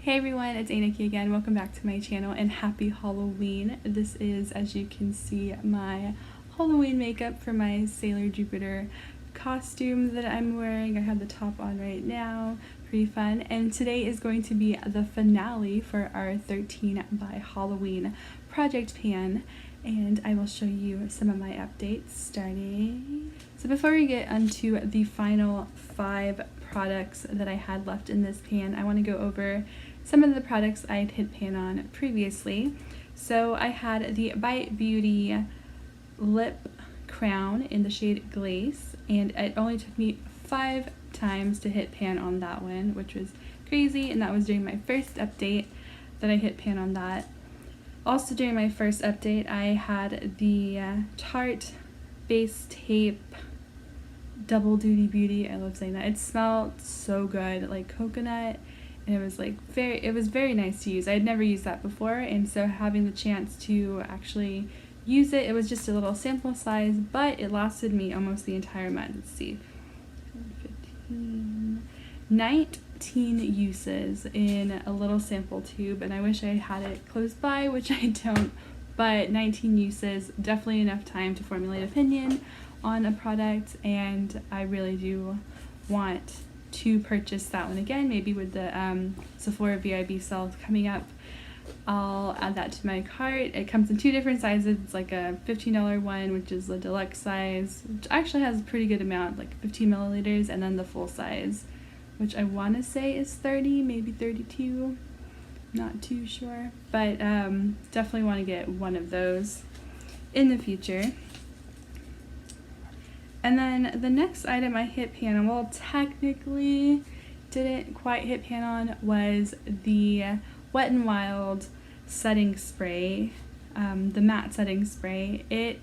Hey everyone, it's Aniki again. Welcome back to my channel and happy Halloween. This is, as you can see, my Halloween makeup for my Sailor Jupiter costume that I'm wearing. I have the top on right now. Pretty fun. And today is going to be the finale for our 13 by Halloween project pan. And I will show you some of my updates starting. So before we get onto the final 5 products that I had left in this pan, I want to go over some of the products I had hit pan on previously. So I had the Bite Beauty lip crown in the shade Glacé, and it only took me 5 times to hit pan on that one, which was crazy, and that was during my first update that I hit pan on that. Also during my first update, I had the Tarte Base Tape Double Duty Beauty. I love saying that. It smelled so good, like coconut, and it was like very nice to use. I had never used that before, and so having the chance to actually use it, it was just a little sample size, but it lasted me almost the entire month. Let's see, 19 uses in a little sample tube, and I wish I had it close by, which I don't, but 19 uses, definitely enough time to formulate an opinion on a product, and I really do want to purchase that one again, maybe with the Sephora VIB sale coming up. I'll add that to my cart. It comes in 2 different sizes. It's like a $15 one, which is the deluxe size, which actually has a pretty good amount, like 15 milliliters, and then the full size, which I want to say is 30, maybe 32, not too sure, but definitely want to get one of those in the future. And then the next item I hit pan on, well, technically didn't quite hit pan on, was the Wet n Wild setting spray, the matte setting spray.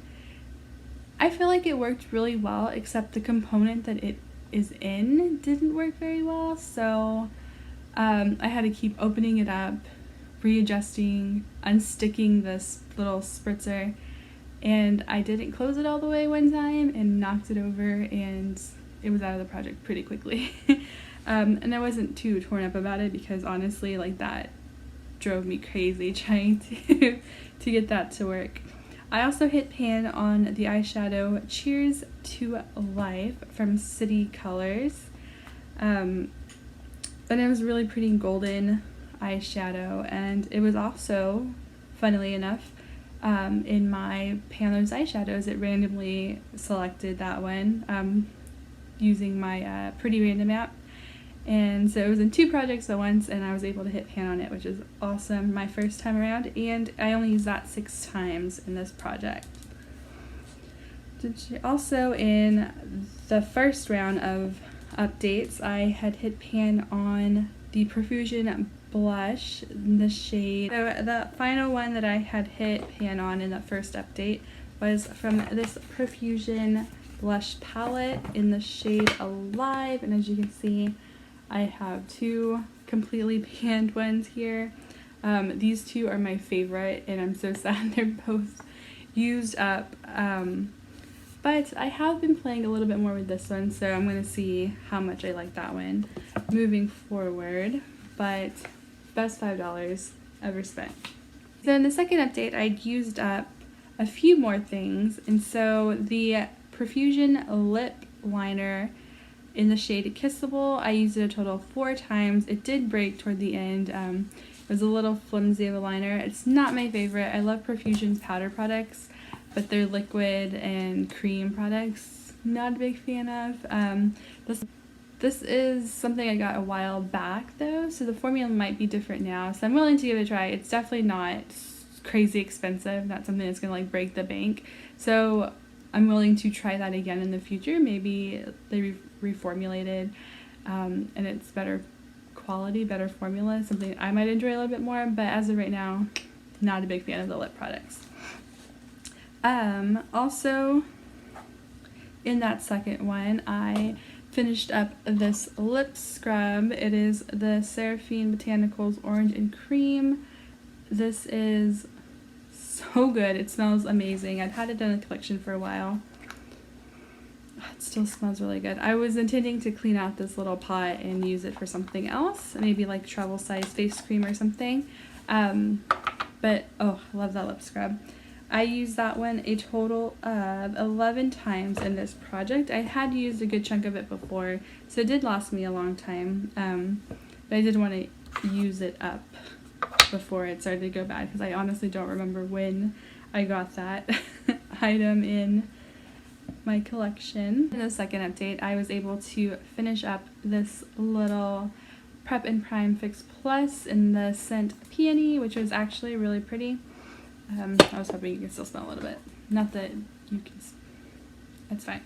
I feel like it worked really well, except the component that it is in didn't work very well, so I had to keep opening it up, readjusting, unsticking this little spritzer, and I didn't close it all the way one time and knocked it over, and it was out of the project pretty quickly. And I wasn't too torn up about it, because honestly, like, that drove me crazy trying to get that to work. I also hit pan on the eyeshadow Cheers to Life from City Colors, and it was really pretty golden eyeshadow, and it was also, funnily enough, in my Panel's eyeshadows, it randomly selected that one using my Pretty Random app, and so it was in 2 projects at once, and I was able to hit pan on it, which is awesome my first time around, and I only used that 6 times in this project. Also, in the first round of updates, I had hit pan on the Profusion blush in the shade. So the final one that I had hit pan on in the first update was from this Profusion blush palette in the shade Alive, and as you can see, I have 2 completely panned ones here. These 2 are my favorite, and I'm so sad they're both used up. But I have been playing a little bit more with this one, so I'm going to see how much I like that one moving forward. But best $5 ever spent. So in the second update, I'd used up a few more things, and so the Profusion lip liner in the shade Kissable, I used it a total of 4 times. It did break toward the end. It was a little flimsy of a liner. It's not my favorite. I love Profusion's powder products, but their liquid and cream products, not a big fan of. This is something I got a while back though, so the formula might be different now, so I'm willing to give it a try. It's definitely not crazy expensive, not something that's gonna like break the bank, so I'm willing to try that again in the future. Maybe they reformulated and it's better quality, better formula, something I might enjoy a little bit more, but as of right now, not a big fan of the lip products. Also, in that second one, I finished up this lip scrub. It is the Seraphine Botanicals Orange and Cream. This is so good. It smells amazing. I've had it done in the collection for a while. It still smells really good. I was intending to clean out this little pot and use it for something else, maybe like travel size face cream or something. But oh, I love that lip scrub. I used that one a total of 11 times in this project. I had used a good chunk of it before, so it did last me a long time. But I did want to use it up before it started to go bad, because I honestly don't remember when I got that item in my collection. In the second update, I was able to finish up this little Prep+Prime Fix Plus in the scent Peony, which was actually really pretty. I was hoping you could still smell a little bit. Not that you can, it's fine.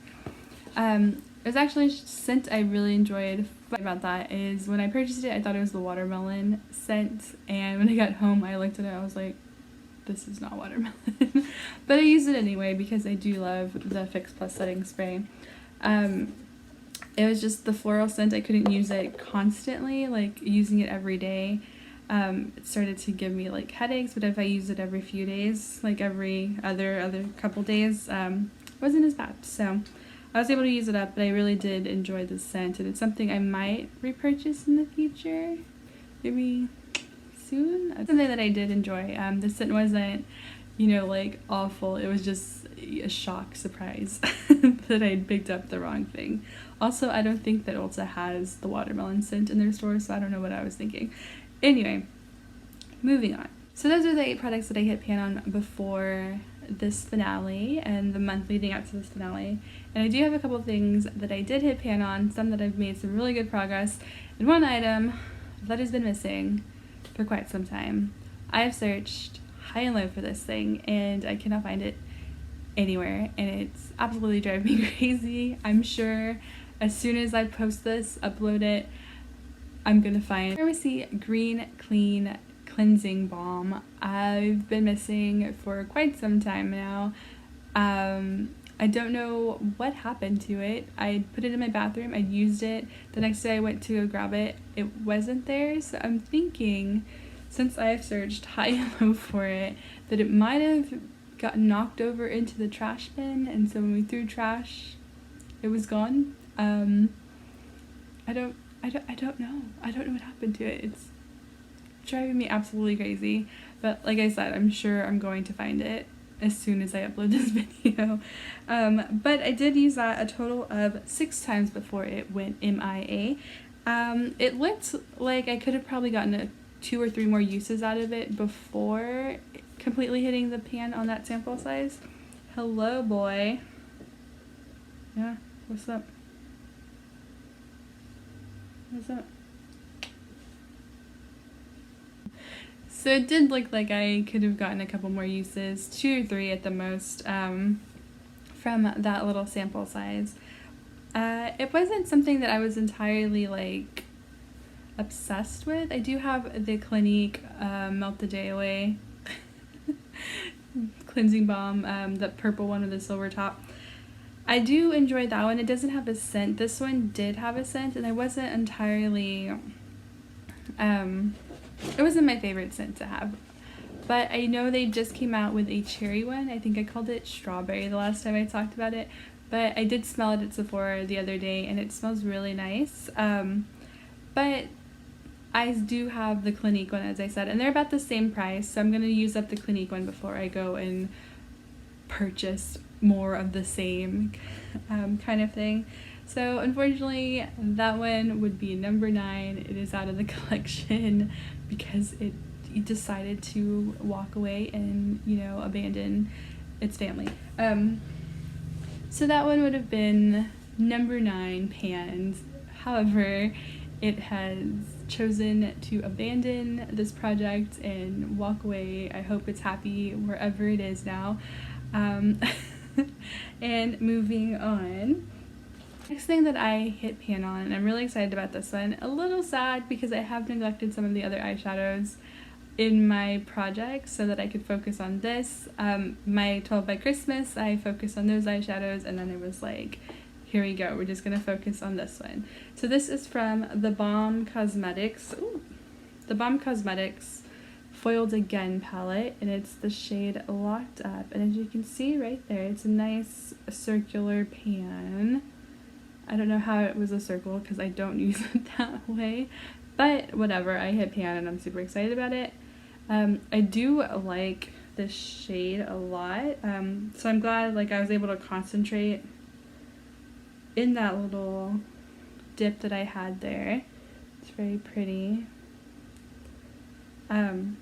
It was actually a scent I really enjoyed. But about that is when I purchased it, I thought it was the watermelon scent, and when I got home, I looked at it, I was like, this is not watermelon. But I used it anyway because I do love the Fix Plus setting spray. It was just the floral scent. I couldn't use it constantly, like using it every day. It started to give me like headaches, but if I use it every few days, like every other couple days, it wasn't as bad. So I was able to use it up, but I really did enjoy the scent, and it's something I might repurchase in the future, maybe soon. Something that I did enjoy. The scent wasn't, you know, like awful. It was just a shock surprise that I'd picked up the wrong thing. Also, I don't think that Ulta has the watermelon scent in their store, so I don't know what I was thinking. Anyway, moving on. So those are the 8 products that I hit pan on before this finale and the month leading up to this finale. And I do have a couple of things that I did hit pan on, some that I've made some really good progress, and one item that has been missing for quite some time. I have searched high and low for this thing, and I cannot find it anywhere, and it's absolutely driving me crazy. I'm sure as soon as I post this, upload it, I'm gonna find Farmacy Green Clean Cleansing Balm. I've been missing for quite some time now. I don't know what happened to it. I put it in my bathroom, I used it. The next day I went to go grab it. It wasn't there, so I'm thinking, since I've searched high and low for it, that it might have gotten knocked over into the trash bin, and so when we threw trash, it was gone. I don't know. I don't know what happened to it. It's driving me absolutely crazy. But like I said, I'm sure I'm going to find it as soon as I upload this video. But I did use that a total of 6 times before it went MIA. It looked like I could have probably gotten 2 or 3 more uses out of it before completely hitting the pan on that sample size. Hello, boy. Yeah, what's up? What's up? So it did look like I could have gotten a couple more uses, 2 or 3 at the most, from that little sample size. It wasn't something that I was entirely like obsessed with. I do have the Clinique Melt the Day Away cleansing balm, the purple one with the silver top. I do enjoy that one. It doesn't have a scent. This one did have a scent, and I wasn't entirely, it wasn't my favorite scent to have. But I know they just came out with a cherry one. I think I called it strawberry the last time I talked about it. But I did smell it at Sephora the other day, and it smells really nice. But I do have the Clinique one, as I said, and they're about the same price. So I'm going to use up the Clinique one before I go and purchase more of the same kind of thing. So unfortunately, that one would be number 9. It is out of the collection because it decided to walk away and, you know, abandon its family. So that one would have been number 9 pans. However, it has chosen to abandon this project and walk away. I hope it's happy wherever it is now. And moving on. Next thing that I hit pan on, and I'm really excited about this one. A little sad because I have neglected some of the other eyeshadows in my project so that I could focus on this. My 12 by Christmas, I focused on those eyeshadows, and then it was like, here we go, we're just gonna focus on this one. So this is from the Balm Cosmetics. Ooh, the Balm Cosmetics Foiled Again palette, and it's the shade Locked Up. And as you can see right there, it's a nice circular pan. I don't know how it was a circle because I don't use it that way, but whatever, I hit pan and I'm super excited about it. I do like this shade a lot, so I'm glad like I was able to concentrate in that little dip that I had there. It's very pretty.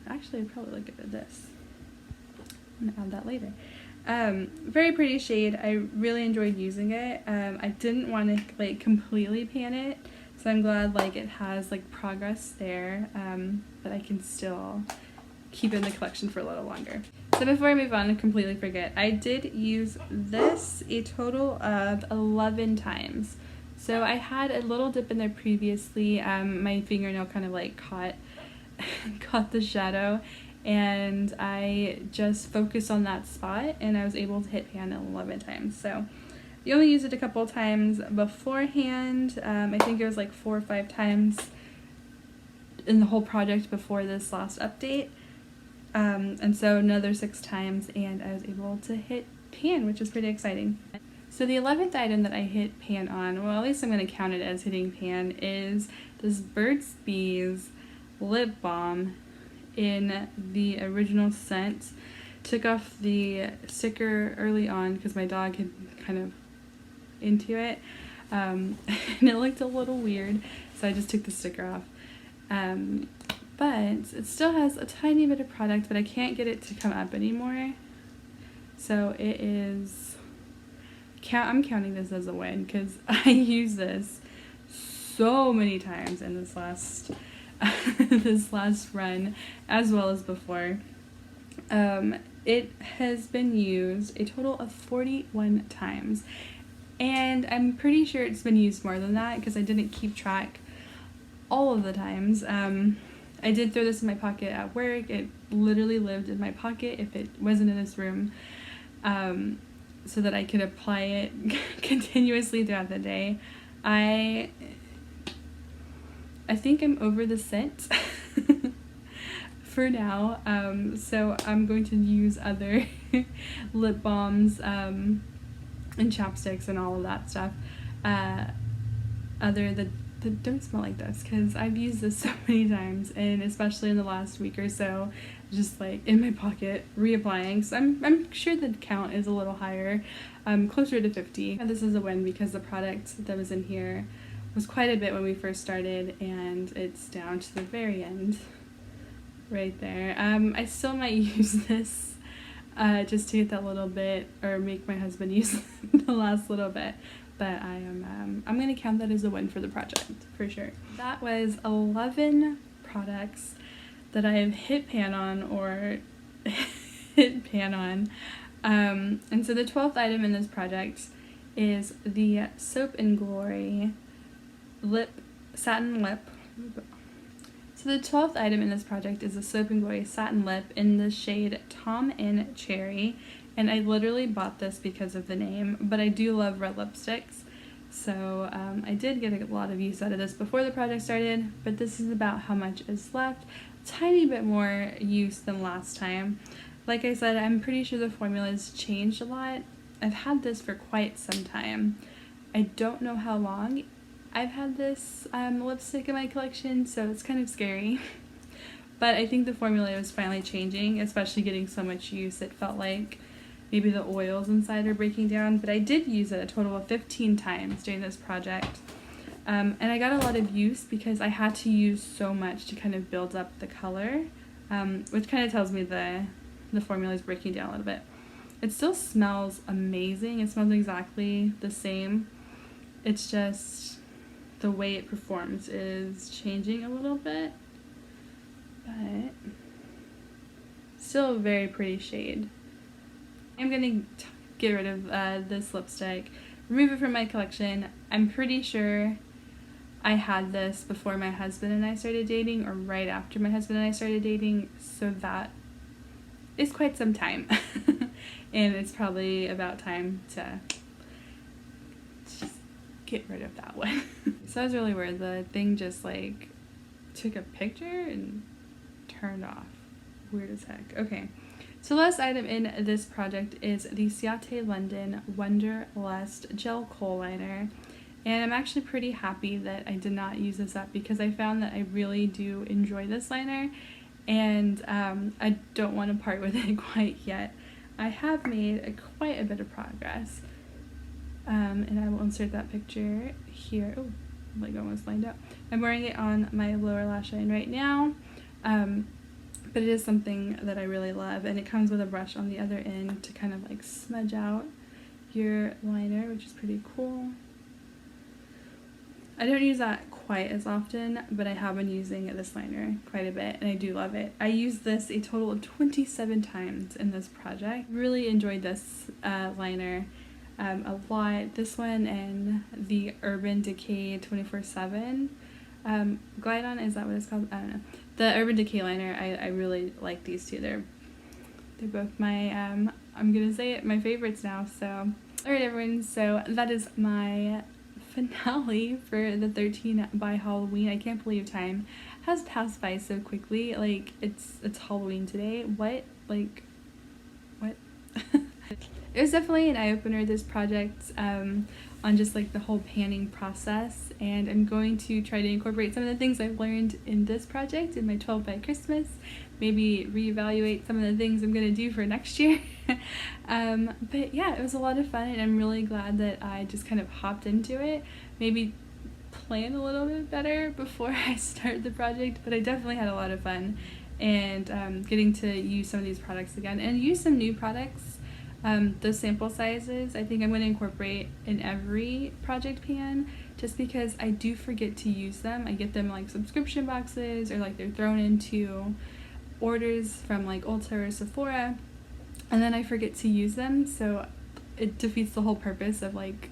Actually I'd probably look at this. I'm gonna add that later. Very pretty shade. I really enjoyed using it. I didn't want to like completely pan it, so I'm glad like it has like progress there, but I can still keep it in the collection for a little longer. So before I move on and completely forget, I did use this a total of 11 times. So I had a little dip in there previously. My fingernail kind of like caught the shadow, and I just focused on that spot and I was able to hit pan 11 times. So you only used it a couple times beforehand. I think it was like 4 or 5 times in the whole project before this last update. And so another 6 times and I was able to hit pan, which is pretty exciting. So the 11th item that I hit pan on, well at least I'm going to count it as hitting pan, is this Burt's Bees lip balm in the original scent. Took off the sticker early on because my dog had kind of into it, and it looked a little weird, so I just took the sticker off. But it still has a tiny bit of product, but I can't get it to come up anymore. So it is, I'm counting this as a win because I used this so many times in this last this last run as well as before. It has been used a total of 41 times, and I'm pretty sure it's been used more than that because I didn't keep track all of the times. I did throw this in my pocket at work. It literally lived in my pocket if it wasn't in this room, so that I could apply it continuously throughout the day. I think I'm over the scent for now, so I'm going to use other lip balms and chapsticks and all of that stuff other that don't smell like this, because I've used this so many times, and especially in the last week or so, just like in my pocket reapplying. So I'm sure the count is a little higher, closer to 50. This is a win because the product that was in here was quite a bit when we first started, and it's down to the very end right there. I still might use this just to get that little bit, or make my husband use the last little bit, but I'm gonna count that as a win for the project for sure. That was 11 products that I have hit pan on or hit pan on, and so the 12th item in this project is the Soap&Glory Satin Lip. So the 12th item in this project is a Soap&Glory Satin Lip in the shade Tom&Cherry, and I literally bought this because of the name, but I do love red lipsticks, so I did get a lot of use out of this before the project started, but this is about how much is left. A tiny bit more use than last time. Like I said, I'm pretty sure the formula's changed a lot. I've had this for quite some time. I don't know how long I've had this lipstick in my collection, so it's kind of scary. But I think the formula was finally changing, especially getting so much use. It felt like maybe the oils inside are breaking down, but I did use it a total of 15 times during this project. And I got a lot of use because I had to use so much to kind of build up the color, which kind of tells me the formula is breaking down a little bit. It still smells amazing. It smells exactly the same. It's just the way it performs is changing a little bit, but still a very pretty shade. I'm gonna get rid of this lipstick, remove it from my collection. I'm pretty sure I had this before my husband and I started dating, or right after my husband and I started dating, so that is quite some time. And it's probably about time to just get rid of that one. So that was really weird. The thing just like took a picture and turned off. weird as heck. Okay, so the last item in this project is the Ciate London Wonderlust Gel Kohl Liner. And I'm actually pretty happy that I did not use this up because I found that I really do enjoy this liner, and I don't want to part with it quite yet. I have made quite a bit of progress, and I will insert that picture here. Oh, like almost lined up. I'm wearing it on my lower lash line right now, but it is something that I really love, and it comes with a brush on the other end to kind of like smudge out your liner, which is pretty cool. I don't use that quite as often, but I have been using this liner quite a bit, and I do love it. I used this a total of 27 times in this project. Really enjoyed this liner a lot. This one and the Urban Decay 24/7. Glide On, is that what it's called? I don't know. The Urban Decay liner, I really like these two. They're both my, I'm gonna say it, my favorites now. So, alright everyone, so that is my finale for the 13 by Halloween. I can't believe time has passed by so quickly. Like, it's Halloween today. What? Like, what? It was definitely an eye-opener, this project, on just like the whole panning process, and I'm going to try to incorporate some of the things I've learned in this project in my 12 by Christmas, maybe reevaluate some of the things I'm going to do for next year. But yeah, it was a lot of fun, and I'm really glad that I just kind of hopped into it. Maybe plan a little bit better before I start the project, but I definitely had a lot of fun, and getting to use some of these products again and use some new products. Those sample sizes, I think I'm going to incorporate in every project pan, just because I do forget to use them. I get them like subscription boxes, or like they're thrown into orders from like Ulta or Sephora, and then I forget to use them, so it defeats the whole purpose of like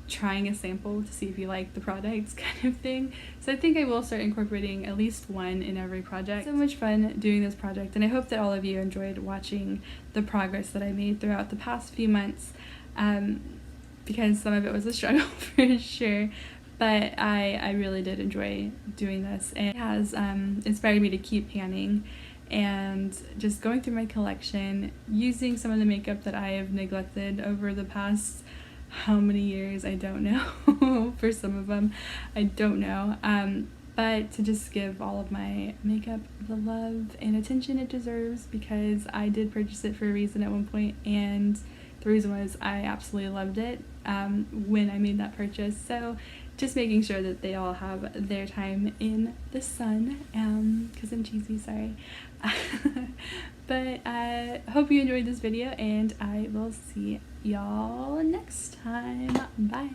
trying a sample to see if you like the products kind of thing. So I think I will start incorporating at least one in every project. So much fun doing this project, and I hope that all of you enjoyed watching the progress that I made throughout the past few months, because some of it was a struggle for sure, but I really did enjoy doing this, and it has inspired me to keep panning and just going through my collection, using some of the makeup that I have neglected over the past how many years, I don't know. For some of them, I don't know, but to just give all of my makeup the love and attention it deserves, because I did purchase it for a reason at one point, and the reason was I absolutely loved it when I made that purchase. So just making sure that they all have their time in the sun, because I'm cheesy, sorry. But I hope you enjoyed this video, and I will see y'all next time. Bye.